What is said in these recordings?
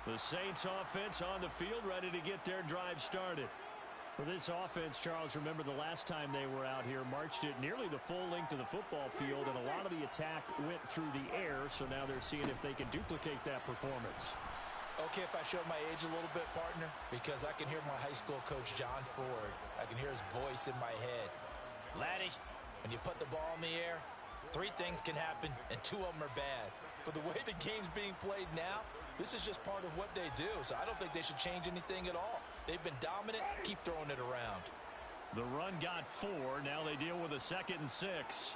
The Saints offense on the field, ready to get their drive started. For this offense, Charles, remember the last time they were out here, marched it nearly the full length of the football field, and a lot of the attack went through the air, so now they're seeing if they can duplicate that performance. Okay, if I show my age a little bit, partner, because I can hear my high school coach, John Ford. I can hear his voice in my head. Laddie, when you put the ball in the air, 3 things can happen, and 2 of them are bad. For the way the game's being played now, this is just part of what they do, so I don't think they should change anything at all. They've been dominant. Keep throwing it around. The run got 4. Now they deal with a 2nd and 6.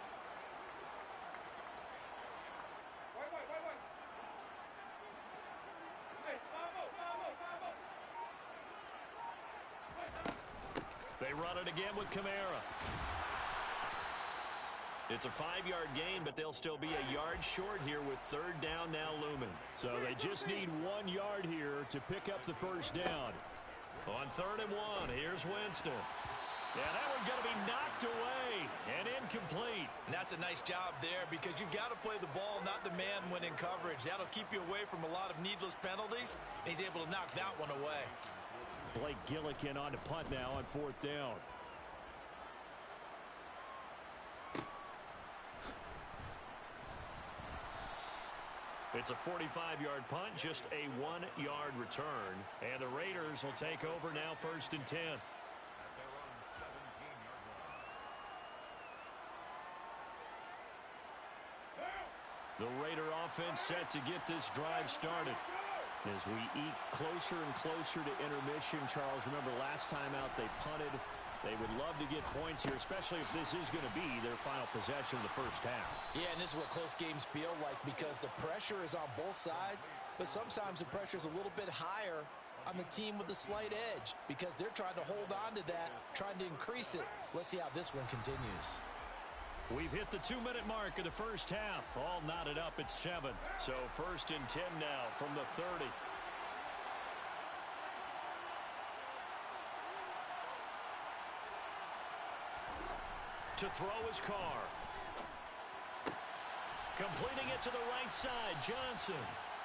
They run it again with Kamara. It's a 5-yard gain, but they'll still be a yard short here with 3rd down now looming. So they just need 1 yard here to pick up the first down. On 3rd and 1, here's Winston. Yeah, that one's going to be knocked away and incomplete. And that's a nice job there because you've got to play the ball, not the man when in coverage. That'll keep you away from a lot of needless penalties, and he's able to knock that one away. Blake Gillikin on to punt now on 4th down. It's a 45-yard punt, just a 1-yard return. And the Raiders will take over now 1st and 10. The Raider offense set to get this drive started. As we eke closer and closer to intermission, Charles, remember last time out they punted. They would love to get points here, especially if this is going to be their final possession of the first half. Yeah, and this is what close games feel like because the pressure is on both sides, but sometimes the pressure is a little bit higher on the team with the slight edge because they're trying to hold on to that, trying to increase it. Let's see how this one continues. We've hit the 2-minute mark of the first half. All knotted up at 7. So 1st and 10 now from the 30. To throw his Carr. Completing it to the right side, Johnson.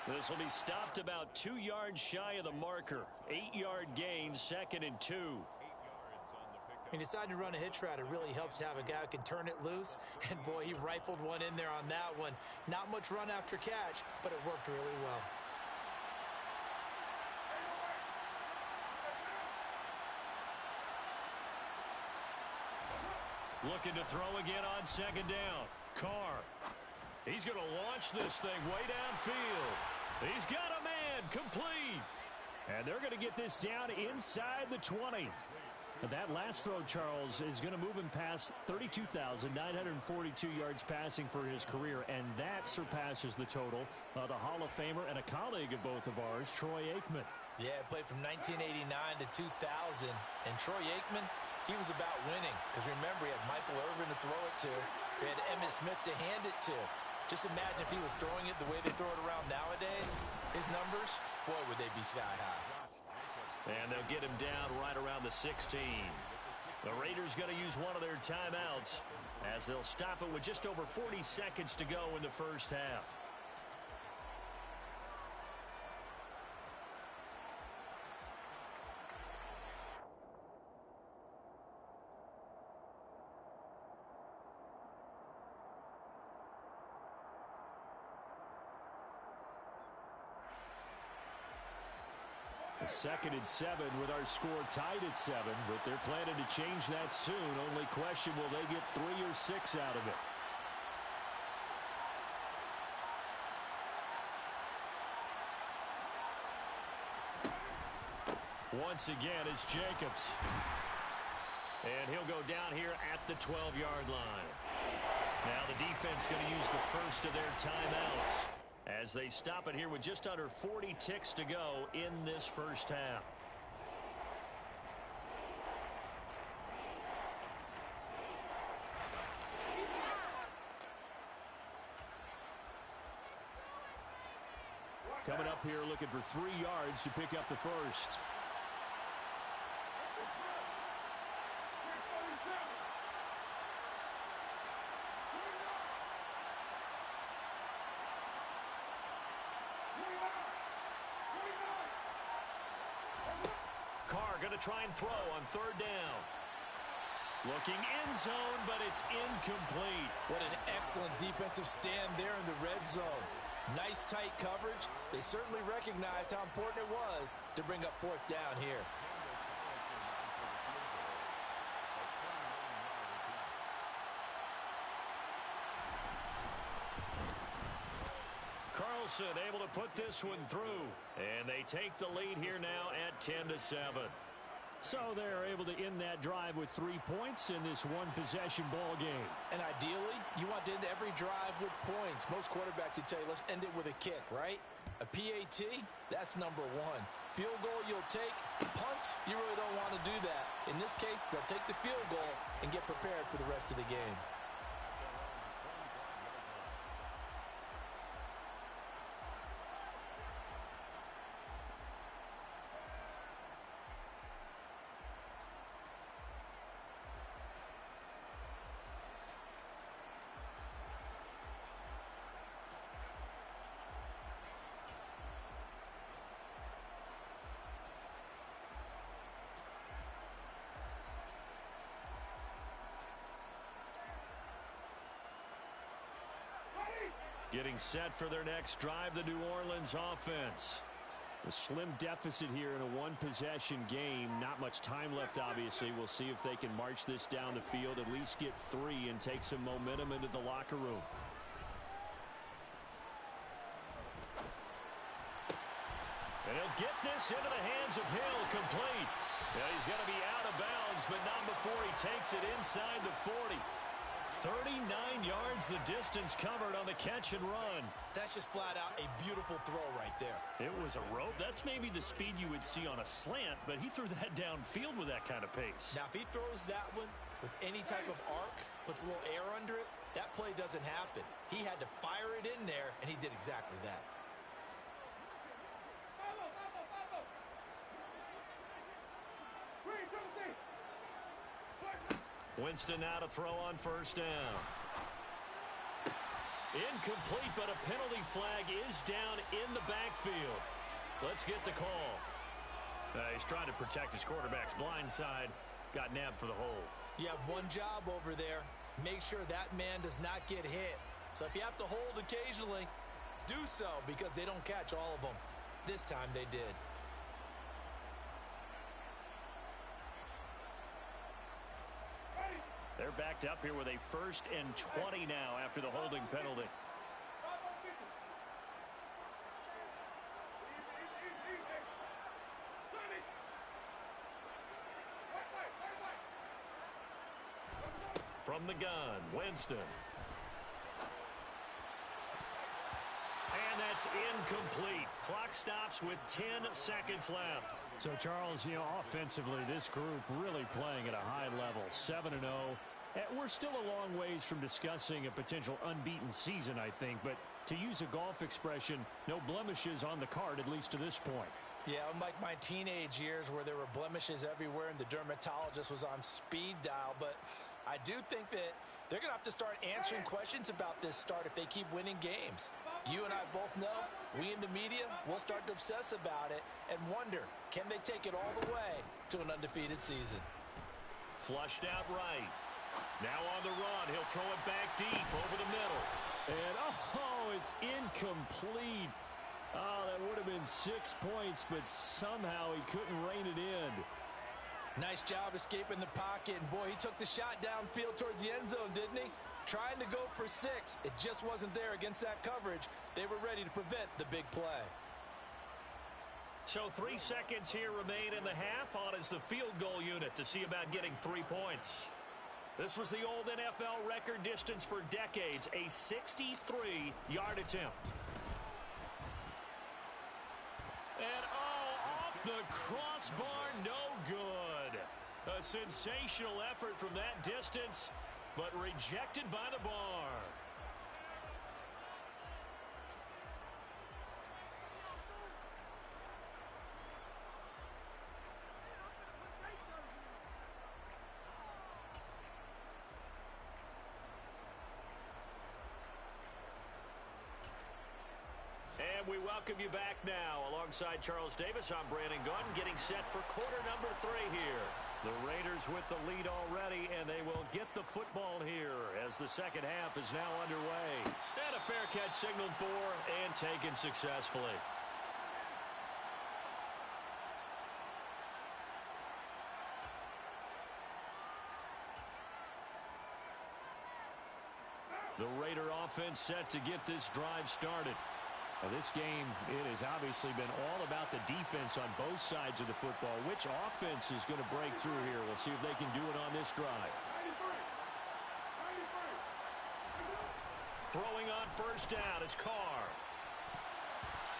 This will be stopped about 2 yards shy of the marker. 8-yard gain, 2nd and 2. He decided to run a hitch route. It really helps to have a guy who can turn it loose. And, boy, he rifled one in there on that one. Not much run after catch, but it worked really well. Looking to throw again on 2nd down. Carr. He's going to launch this thing way downfield. He's got a man. Complete. And they're going to get this down inside the 20. That last throw, Charles, is going to move him past 32,942 yards passing for his career, and that surpasses the total of the Hall of Famer and a colleague of both of ours, Troy Aikman. Yeah, played from 1989 to 2000, and Troy Aikman, he was about winning because remember, he had Michael Irvin to throw it to. He had Emmitt Smith to hand it to. Just imagine if he was throwing it the way they throw it around nowadays. His numbers, boy, would they be sky high. And they'll get him down right around the 16. The Raiders going to use one of their timeouts as they'll stop it with just over 40 seconds to go in the first half. Second and 7 with our score tied at 7, but they're planning to change that soon. Only question, will they get 3 or 6 out of it? Once again, it's Jacobs. And he'll go down here at the 12-yard line. Now the defense going to use the first of their timeouts as they stop it here with just under 40 ticks to go in this first half. Coming up here looking for 3 yards to pick up the first. going to try and throw on third down. Looking end zone, but it's incomplete. What an excellent defensive stand there in the red zone. Nice tight coverage. They certainly recognized how important it was to bring up fourth down here. Carlson able to put this one through. And they take the lead here now at 10-7. So they're able to end that drive with 3 points in this one-possession ball game. And ideally, you want to end every drive with points. Most quarterbacks would tell you, let's end it with a kick, right? A PAT, that's number one. Field goal you'll take. Punts, you really don't want to do that. In this case, they'll take the field goal and get prepared for the rest of the game. Getting set for their next drive, the New Orleans offense. A slim deficit here in a one-possession game. Not much time left, obviously. We'll see if they can march this down the field, at least get 3, and take some momentum into the locker room. And he'll get this into the hands of Hill, complete. Yeah, he's going to be out of bounds, but not before he takes it inside the 40. 39 yards the distance covered on the catch and run. That's just flat out a beautiful throw right there. It was a rope. That's maybe the speed you would see on a slant, but he threw that downfield with that kind of pace. Now, if he throws that one with any type of arc, puts a little air under it, that play doesn't happen. He had to fire it in there, and he did exactly that. Winston now to throw on first down. Incomplete, but a penalty flag is down in the backfield. Let's get the call. He's trying to protect his quarterback's blind side. Got nabbed for the hole. You have one job over there. Make sure that man does not get hit. So if you have to hold occasionally, do so, because they don't catch all of them. This time they did. They're backed up here with a 1st and 20 now after the holding penalty. From the gun, Winston. And that's incomplete. Clock stops with 10 seconds left. So, Charles, offensively, this group really playing at a high level, 7-0. We're still a long ways from discussing a potential unbeaten season, I think. But to use a golf expression, no blemishes on the card, at least to this point. Yeah, unlike my teenage years where there were blemishes everywhere and the dermatologist was on speed dial. But I do think that they're going to have to start answering questions about this start if they keep winning games. You and I both know, we in the media will start to obsess about it and wonder, can they take it all the way to an undefeated season? Flushed out right. Now on the run, he'll throw it back deep over the middle. And, it's incomplete. Oh, that would have been 6 points, but somehow he couldn't rein it in. Nice job escaping the pocket, and boy, he took the shot downfield towards the end zone, didn't he? Trying to go for 6. It just wasn't there against that coverage. They were ready to prevent the big play. So 3 seconds here remain in the half. On is the field goal unit to see about getting 3 points. This was the old NFL record distance for decades, a 63-yard attempt. And, off the crossbar, no good. A sensational effort from that distance, but rejected by the bar. And we welcome welcome you back now. Alongside Charles Davis, I'm Brandon Gaudin, getting set for quarter number 3 here. The Raiders with the lead already, and they will get the football here as the second half is now underway. And a fair catch signaled for and taken successfully. The Raider offense set to get this drive started. Now this game, it has obviously been all about the defense on both sides of the football. Which offense is going to break through here? We'll see if they can do it on this drive. Throwing on first down is Carr.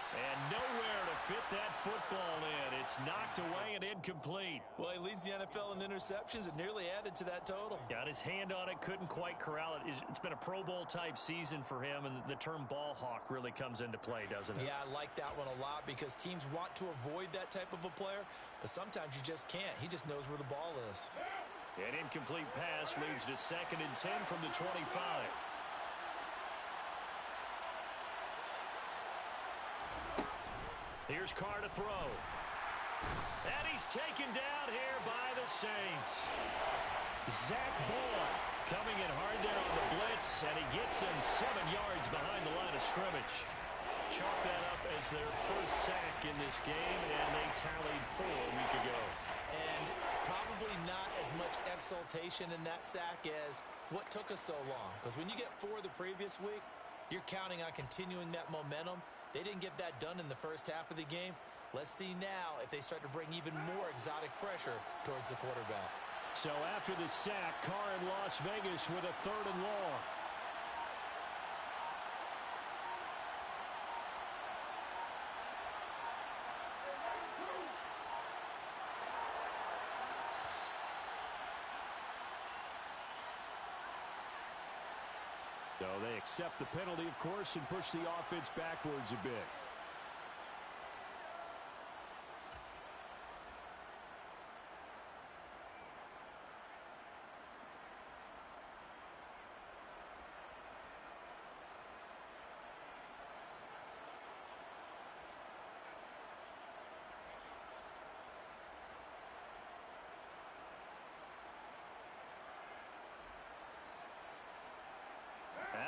And nowhere to fit that football in. It's knocked away and incomplete. Well, he leads the NFL in interceptions and nearly added to that total. Got his hand on it, couldn't quite corral it. It's been a Pro Bowl type season for him, and the term ball hawk really comes into play, doesn't it? Yeah, I like that one a lot because teams want to avoid that type of a player, but sometimes you just can't. He just knows where the ball is. An incomplete pass leads to 2nd and 10 from the 25. Here's Carr to throw. And he's taken down here by the Saints. Zach Bourne coming in hard there on the blitz, and he gets him 7 yards behind the line of scrimmage. Chalk that up as their first sack in this game, and they tallied 4 a week ago. And probably not as much exultation in that sack as what took us so long. Because when you get 4 the previous week, you're counting on continuing that momentum. They didn't get that done in the first half of the game. Let's see now if they start to bring even more exotic pressure towards the quarterback. So after the sack, Carr in Las Vegas with a 3rd and long. So they accept the penalty, of course, and push the offense backwards a bit.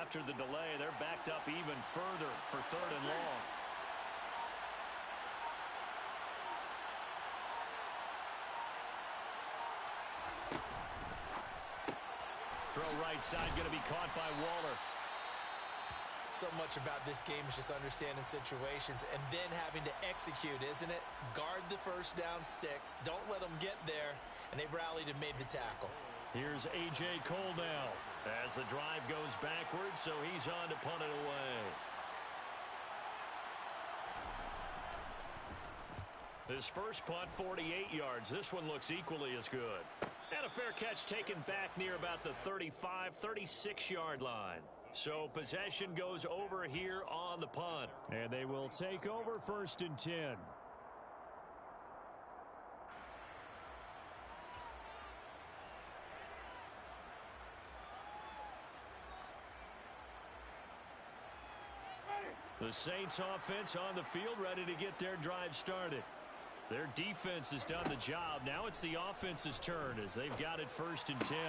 After the delay, they're backed up even further for 3rd and long. Throw right side going to be caught by Waller. So much about this game is just understanding situations and then having to execute, isn't it? Guard the first down sticks. Don't let them get there. And they rallied and made the tackle. Here's A.J. Cole now as the drive goes backwards, so he's on to punt it away. His first punt, 48 yards. This one looks equally as good. And a fair catch taken back near about the 35, 36-yard line. So possession goes over here on the punt. And they will take over 1st and 10. The Saints offense on the field ready to get their drive started. Their defense has done the job. Now it's the offense's turn as they've got it 1st and 10.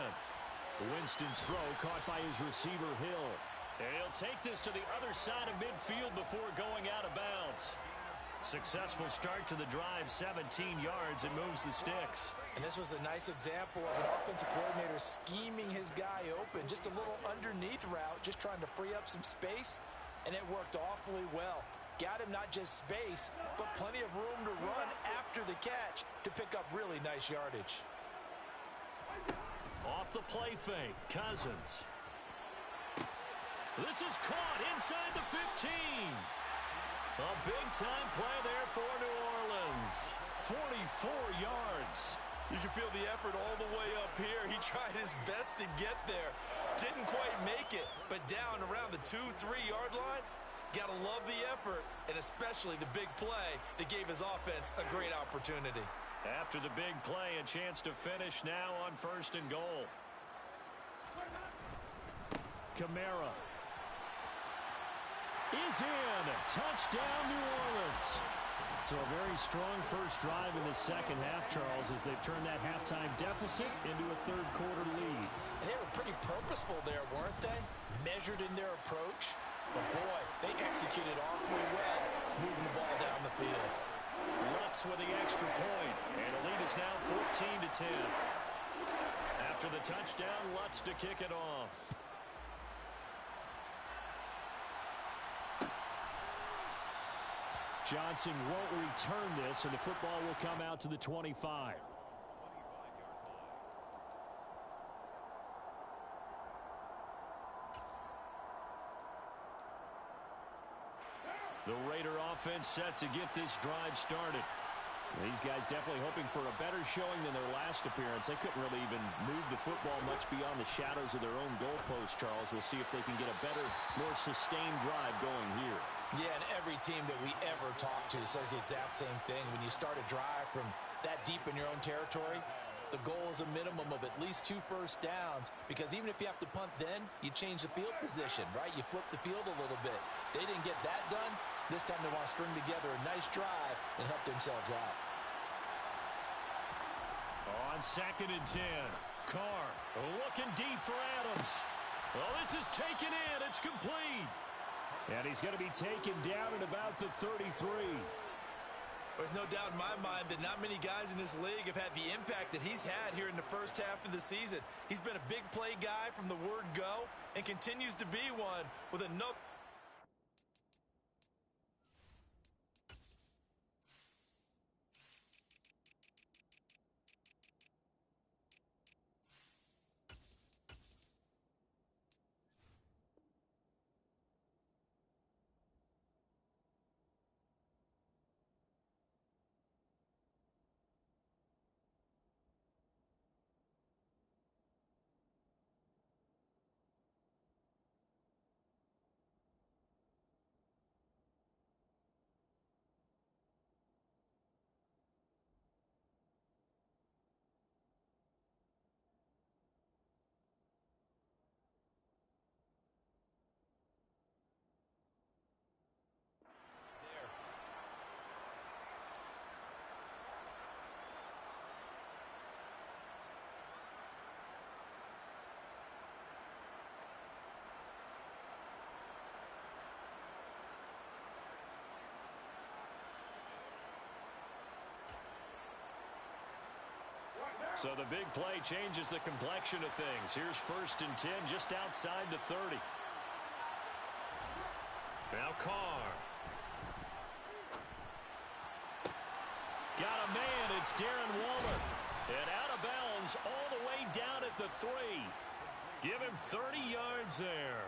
Winston's throw caught by his receiver, Hill. And he'll take this to the other side of midfield before going out of bounds. Successful start to the drive, 17 yards, and moves the sticks. And this was a nice example of an offensive coordinator scheming his guy open. Just a little underneath route, just trying to free up some space, and it worked awfully well. Got him not just space, but plenty of room to run after the catch to pick up really nice yardage. Off the play fake, Cousins. This is caught inside the 15. A big-time play there for New Orleans. 44 yards. You can feel the effort all the way up here. He tried his best to get there. Didn't quite make it, but down around the 2-3-yard line, gotta love the effort, and especially the big play that gave his offense a great opportunity. After the big play, a chance to finish now on 1st and goal. Kamara. is in. Touchdown, New Orleans. So a very strong first drive in the second half, Charles, as they've turned that halftime deficit into a third-quarter lead. And they were pretty purposeful there, weren't they? Measured in their approach. But, boy, they executed awfully well, moving the ball down the field. Lutz with the extra point, and the lead is now 14-10. After the touchdown, Lutz to kick it off. Johnson won't return this, and the football will come out to the 25. The Raider offense set to get this drive started. These guys definitely hoping for a better showing than their last appearance. They couldn't really even move the football much beyond the shadows of their own goalpost, Charles. We'll see if they can get a better, more sustained drive going here. Yeah, and every team that we ever talk to says the exact same thing. When you start a drive from that deep in your own territory, the goal is a minimum of at least 2 first downs, because even if you have to punt then, you change the field position, right? You flip the field a little bit. They didn't get that done. This time they want to string together a nice drive and help themselves out. On 2nd and 10, Carr looking deep for Adams. Well, this is taken in. It's complete. And he's going to be taken down at about the 33. There's no doubt in my mind that not many guys in this league have had the impact that he's had here in the first half of the season. He's been a big play guy from the word go and continues to be one with another. So the big play changes the complexion of things. Here's 1st and 10 just outside the 30. Now Carr. Got a man. It's Darren Waller. And out of bounds all the way down at the 3. Give him 30 yards there.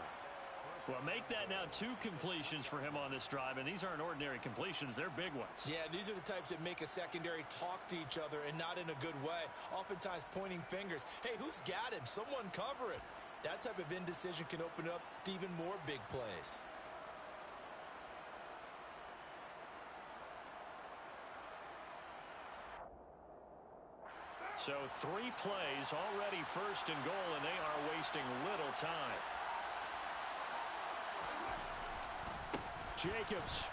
Well, make that now 2 completions for him on this drive, and these aren't ordinary completions. They're big ones. Yeah, these are the types that make a secondary talk to each other, and not in a good way. Oftentimes pointing fingers. Hey, who's got him? Someone cover it. That type of indecision can open up to even more big plays. So 3 plays, already 1st and goal, and they are wasting little time. Jacobs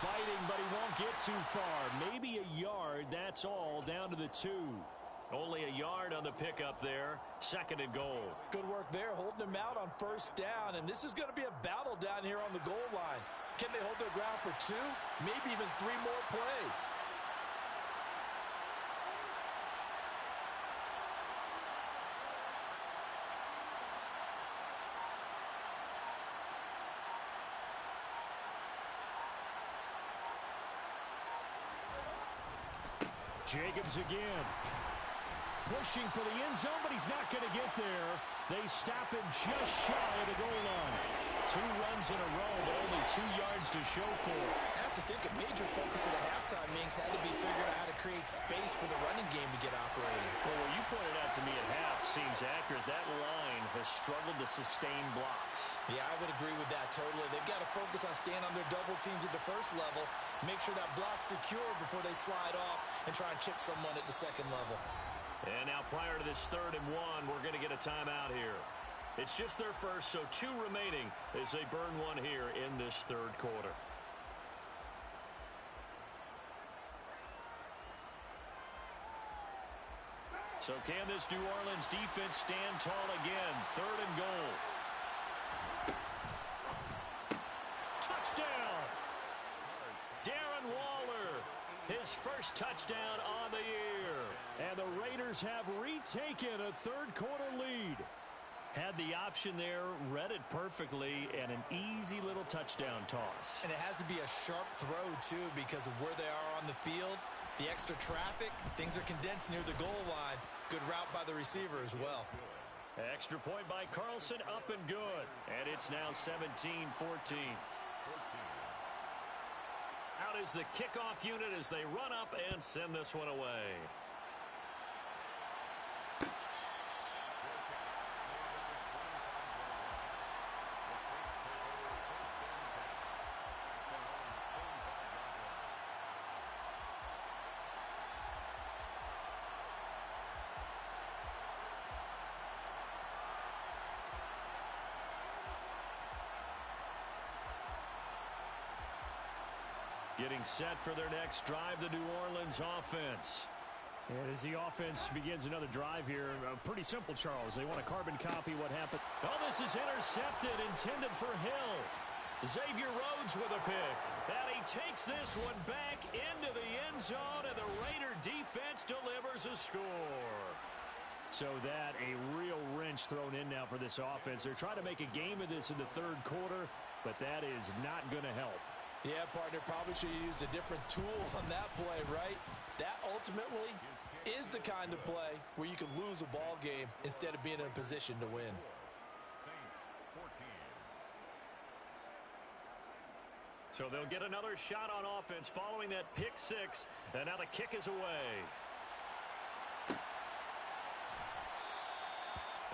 fighting, but he won't get too far. Maybe a yard, that's all, down to the 2. Only a yard on the pickup there. 2nd and goal. Good work there, holding them out on 1st down, and this is going to be a battle down here on the goal line. Can they hold their ground for 2? Maybe even 3 more plays. Jacobs again. Pushing for the end zone, but he's not going to get there. They stop him just shy of the goal line. 2 runs in a row, but only 2 yards to show for it. I have to think a major focus of the halftime meetings had to be figuring out how to create space for the running game to get operating. Well, what you pointed out to me at half seems accurate. That line has struggled to sustain blocks. Yeah, I would agree with that totally. They've got to focus on staying on their double teams at the 1st level, make sure that block's secure before they slide off and try and chip someone at the 2nd level. And now prior to this 3rd and 1, we're going to get a timeout here. It's just their first, so 2 remaining as they burn one here in this third quarter. So can this New Orleans defense stand tall again? 3rd and goal. Touchdown! Darren Waller, his first touchdown on the year. And the Raiders have retaken a third quarter lead. Had the option there, read it perfectly, and an easy little touchdown toss. And it has to be a sharp throw, too, because of where they are on the field, the extra traffic, things are condensed near the goal line. Good route by the receiver as well. Extra point by Carlson, up and good. And it's now 17-14. Out is the kickoff unit as they run up and send this one away. Getting set for their next drive, the New Orleans offense. And as the offense begins another drive here, pretty simple, Charles. They want to carbon copy what happened. Oh, this is intercepted, intended for Hill. Xavier Rhodes with a pick. And he takes this one back into the end zone, and the Raider defense delivers a score. So that a real wrench thrown in now for this offense. They're trying to make a game of this in the third quarter, but that is not going to help. Yeah, partner, probably should have used a different tool on that play, right? That ultimately is the kind of play where you can lose a ball game instead of being in a position to win. So they'll get another shot on offense following that pick 6, and now the kick is away.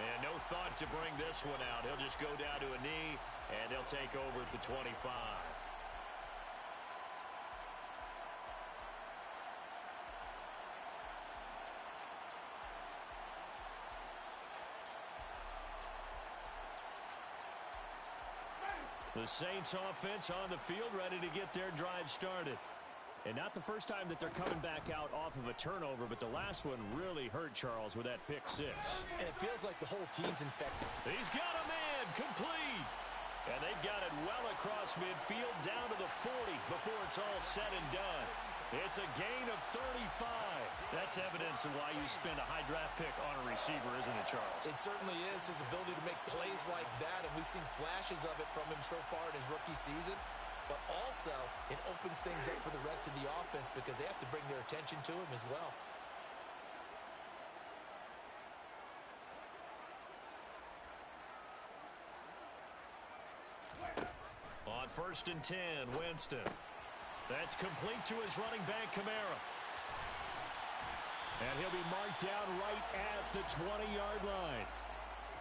And no thought to bring this one out. He'll just go down to a knee, and they'll take over at the 25. The Saints offense on the field, ready to get their drive started. And not the first time that they're coming back out off of a turnover, but the last one really hurt Charles with that pick 6. And it feels like the whole team's infected. He's got a man, complete. And they've got it well across midfield, down to the 40 before it's all said and done. It's a gain of 35. That's evidence of why you spend a high draft pick on a receiver, isn't it, Charles? It certainly is, his ability to make plays like that, and we've seen flashes of it from him so far in his rookie season. But also, it opens things up for the rest of the offense because they have to bring their attention to him as well. On 1st and 10, Winston. That's complete to his running back, Kamara. And he'll be marked down right at the 20-yard line.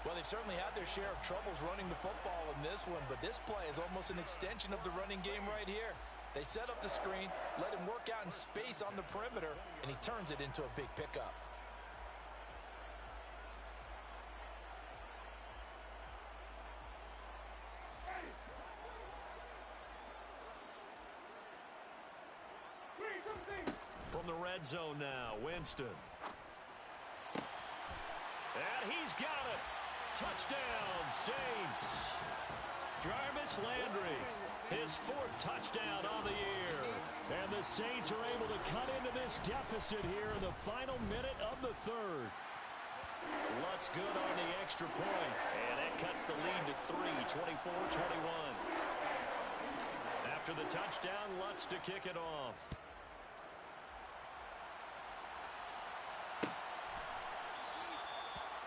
Well, they've certainly had their share of troubles running the football in this one, but this play is almost an extension of the running game right here. They set up the screen, let him work out in space on the perimeter, and he turns it into a big pickup. From the red zone now, Winston. And he's got it. Touchdown, Saints. Jarvis Landry, his 4th touchdown on the year. And the Saints are able to cut into this deficit here in the final minute of the third. Lutz good on the extra point. And that cuts the lead to 3, 24-21. After the touchdown, Lutz to kick it off.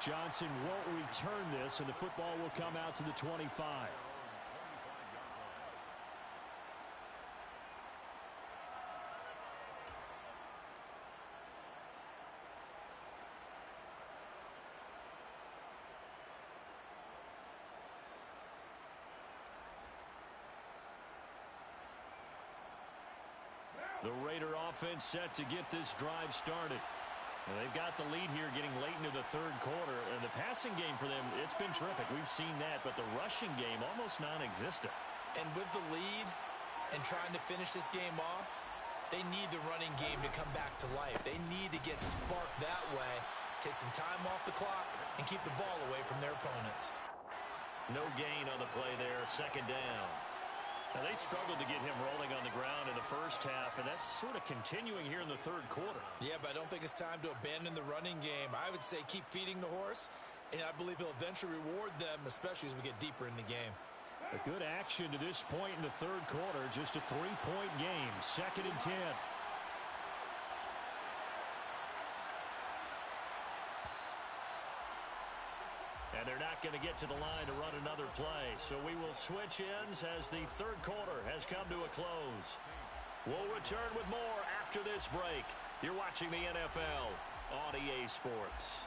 Johnson won't return this, and the football will come out to the 25. The Raider offense set to get this drive started. Well, they've got the lead here getting late into the third quarter. And the passing game for them, it's been terrific. We've seen that, but the rushing game almost non-existent. And with the lead and trying to finish this game off, they need the running game to come back to life. They need to get sparked that way, take some time off the clock, and keep the ball away from their opponents. No gain on the play there, second down. Now, they struggled to get him rolling on the ground in the first half, and that's sort of continuing here in the third quarter. Yeah, but I don't think it's time to abandon the running game. I would say keep feeding the horse, and I believe he'll eventually reward them, especially as we get deeper in the game. A good action to this point in the third quarter. Just a 3-point game. 2nd and 10. And they're not going to get to the line to run another play. So we will switch ends as the third quarter has come to a close. We'll return with more after this break. You're watching the NFL on EA Sports.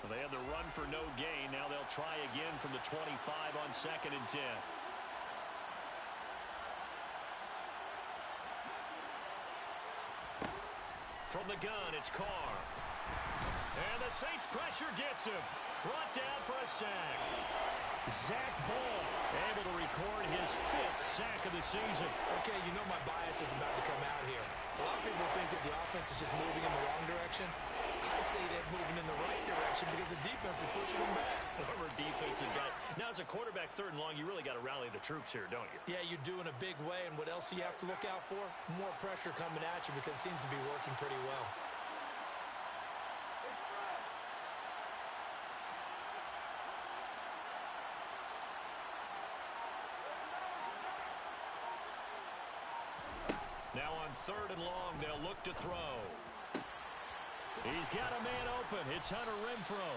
They had the run for no gain. Now they'll try again from the 25 on 2nd and 10. From the gun, it's Carr. And the Saints pressure gets him. Brought down for a sack. Zach Ball able to record his 5th sack of the season. Okay, you know my bias is about to come out here. A lot of people think that the offense is just moving in the wrong direction. I'd say they're moving in the right direction because the defense is pushing them back. Former defensive guy. Now, as a quarterback, 3rd and long, you really got to rally the troops here, don't you? Yeah, you do in a big way. And what else do you have to look out for? More pressure coming at you because it seems to be working pretty well. Now on 3rd and long, they'll look to throw. He's got a man open. It's Hunter Renfrow.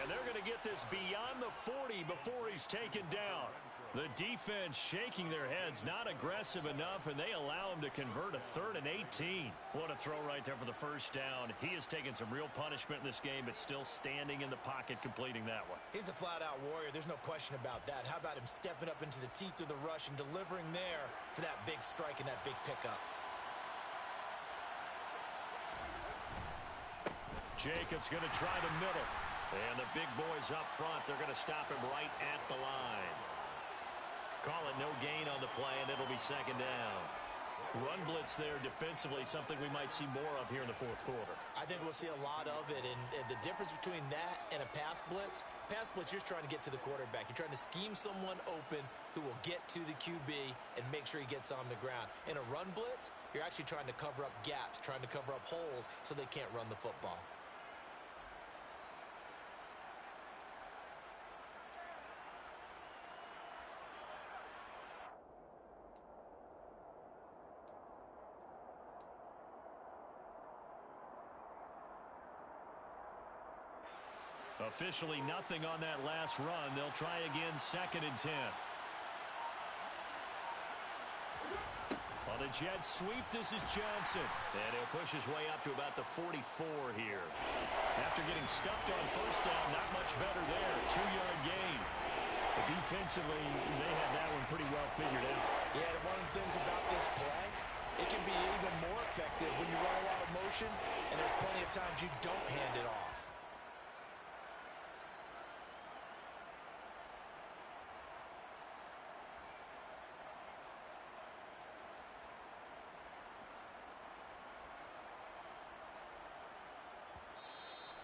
And they're going to get this beyond the 40 before he's taken down. The defense shaking their heads, not aggressive enough, and they allow him to convert a 3rd and 18. What a throw right there for the first down. He has taken some real punishment in this game, but still standing in the pocket completing that one. He's a flat-out warrior. There's no question about that. How about him stepping up into the teeth of the rush and delivering there for that big strike and that big pickup? Jacobs going to try the middle. And the big boys up front, they're going to stop him right at the line. Call it no gain on the play, and it'll be 2nd down. Run blitz there defensively, something we might see more of here in the 4th quarter. I think we'll see a lot of it, and the difference between that and a pass blitz, you're trying to get to the quarterback. You're trying to scheme someone open who will get to the QB and make sure he gets on the ground. In a run blitz, you're actually trying to cover up gaps, trying to cover up holes so they can't run the football. Officially nothing on that last run. They'll try again 2nd and 10. On the jet sweep, this is Johnson. And he'll push his way up to about the 44 here. After getting stuffed on 1st down, not much better there. 2-yard gain. Defensively, they had that one pretty well figured out. Yeah, and one of the things about this play, it can be even more effective when you run a lot of motion, and there's plenty of times you don't hand it off.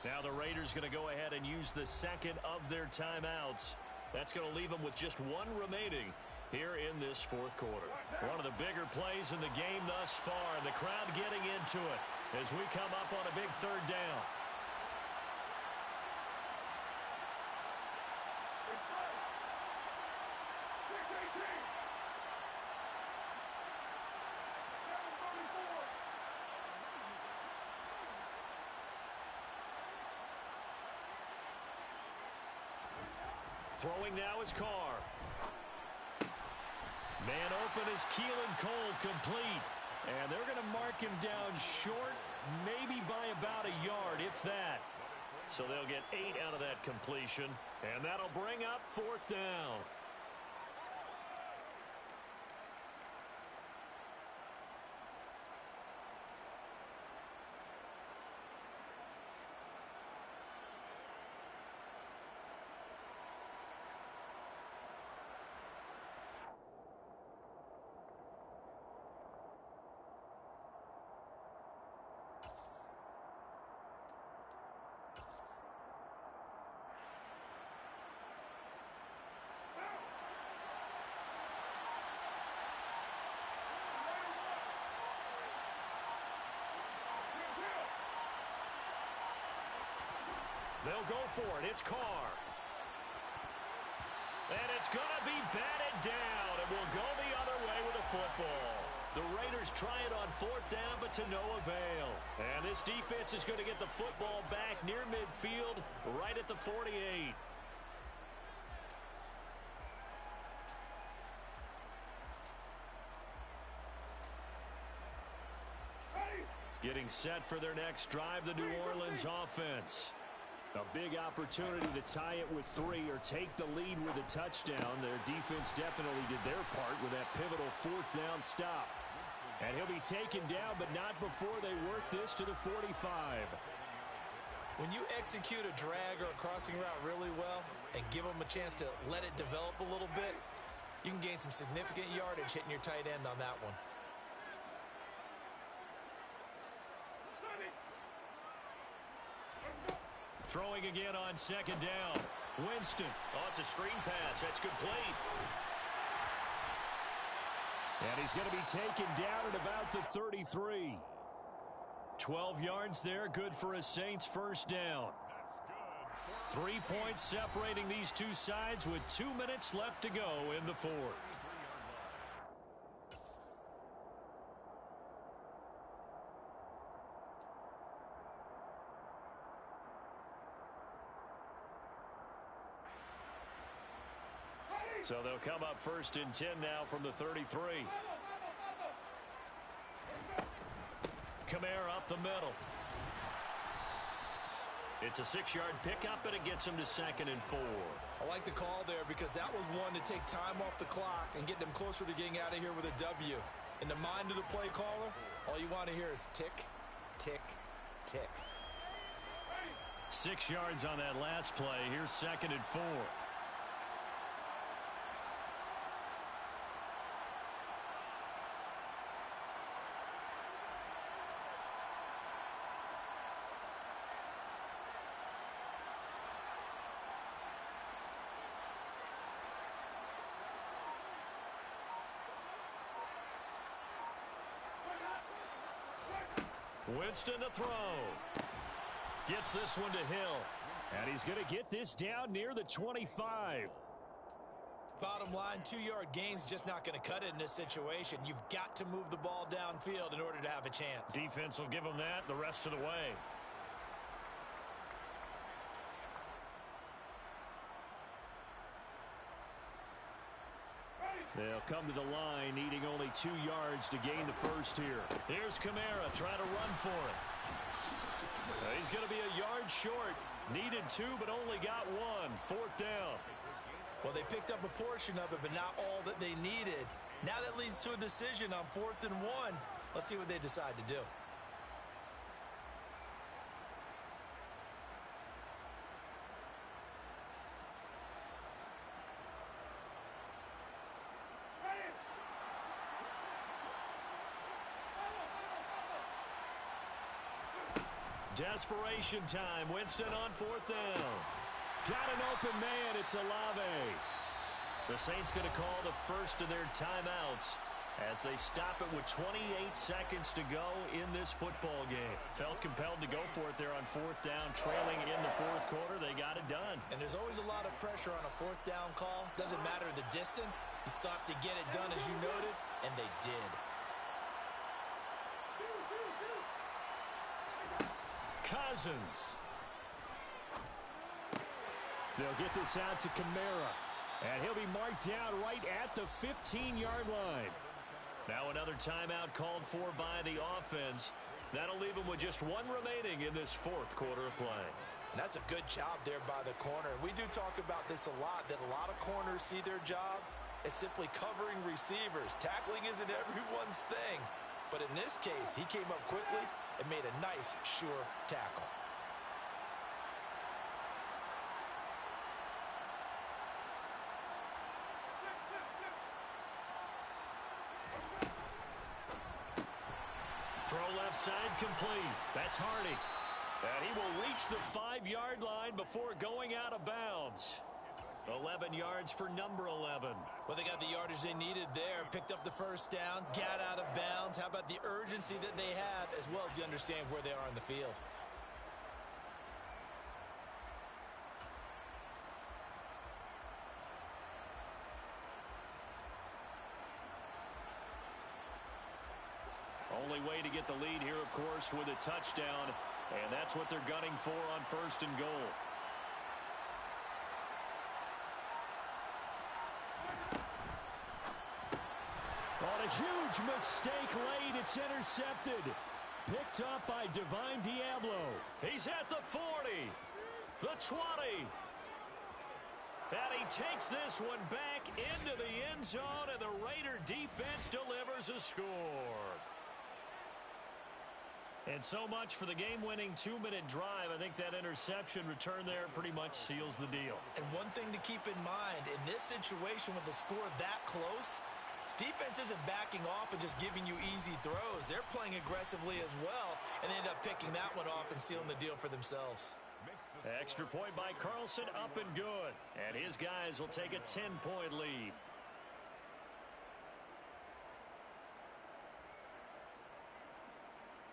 Now the Raiders going to go ahead and use the 2nd of their timeouts. That's going to leave them with just 1 remaining here in this 4th quarter. One of the bigger plays in the game thus far, and the crowd getting into it as we come up on a big 3rd down. Throwing now is Carr. Man open is Keelan Cole, complete. And they're going to mark him down short maybe by about a yard, if that. So they'll get 8 out of that completion, and that'll bring up 4th down. They'll go for it. It's Carr. And it's going to be batted down. And we'll go the other way with the football. The Raiders try it on 4th down, but to no avail. And this defense is going to get the football back near midfield, right at the 48. Getting set for their next drive, the New Orleans offense. A big opportunity to tie it with 3 or take the lead with a touchdown. Their defense definitely did their part with that pivotal 4th down stop. And he'll be taken down, but not before they work this to the 45. When you execute a drag or a crossing route really well and give them a chance to let it develop a little bit, you can gain some significant yardage hitting your tight end on that one. Throwing again on 2nd down. Winston. Oh, it's a screen pass. That's complete. And he's going to be taken down at about the 33. 12 yards there. Good for a Saints 1st down. 3 points separating these two sides with 2 minutes left to go in the 4th. So they'll come up 1st and 10 now from the 33. Kamara up the middle. It's a 6-yard pickup, and it gets him to 2nd and 4. I like the call there because that was one to take time off the clock and get them closer to getting out of here with a W. In the mind of the play caller, all you want to hear is tick, tick, tick. 6 yards on that last play. Here's 2nd and 4. Winston to throw. Gets this one to Hill. And he's going to get this down near the 25. Bottom line, 2-yard gain's just not going to cut it in this situation. You've got to move the ball downfield in order to have a chance. Defense will give them that the rest of the way. They'll come to the line, needing only 2 yards to gain the 1st here. Here's Kamara trying to run for it. He's going to be a yard short. Needed 2, but only got 1. 4th down. Well, they picked up a portion of it, but not all that they needed. Now that leads to a decision on 4th and 1. Let's see what they decide to do. Desperation time. Winston on 4th down. Got an open man. It's Olave. The Saints going to call the first of their timeouts as they stop it with 28 seconds to go in this football game. Felt compelled to go for it there on 4th down, trailing in the 4th quarter. They got it done. And there's always a lot of pressure on a 4th down call. Doesn't matter the distance. You stop to get it done, as you noted, and they did. Cousins. They'll get this out to Kamara. And he'll be marked down right at the 15-yard line. Now another timeout called for by the offense. That'll leave him with just one remaining in this fourth quarter of play. And that's a good job there by the corner. We do talk about this a lot, that a lot of corners see their job as simply covering receivers. Tackling isn't everyone's thing. But in this case, he came up quickly and made a nice, sure tackle. Throw left side complete. That's Hardy. And he will reach the 5-yard line before going out of bounds. 11 yards for number 11. Well, they got the yardage they needed there. Picked up the first down, got out of bounds. How about the urgency that they have, as well as the understanding where they are in the field? Only way to get the lead here, of course, with a touchdown. And that's what they're gunning for on 1st and goal. On a huge mistake late, it's intercepted. Picked up by Divine Diablo. He's at the 40, the 20. And he takes this one back into the end zone, and the Raider defense delivers a score. And so much for the game-winning 2-minute drive. I think that interception return there pretty much seals the deal. And one thing to keep in mind, in this situation with the score that close, defense isn't backing off and just giving you easy throws. They're playing aggressively as well, and they end up picking that one off and sealing the deal for themselves. Extra point by Carlson, up and good. And his guys will take a 10-point lead.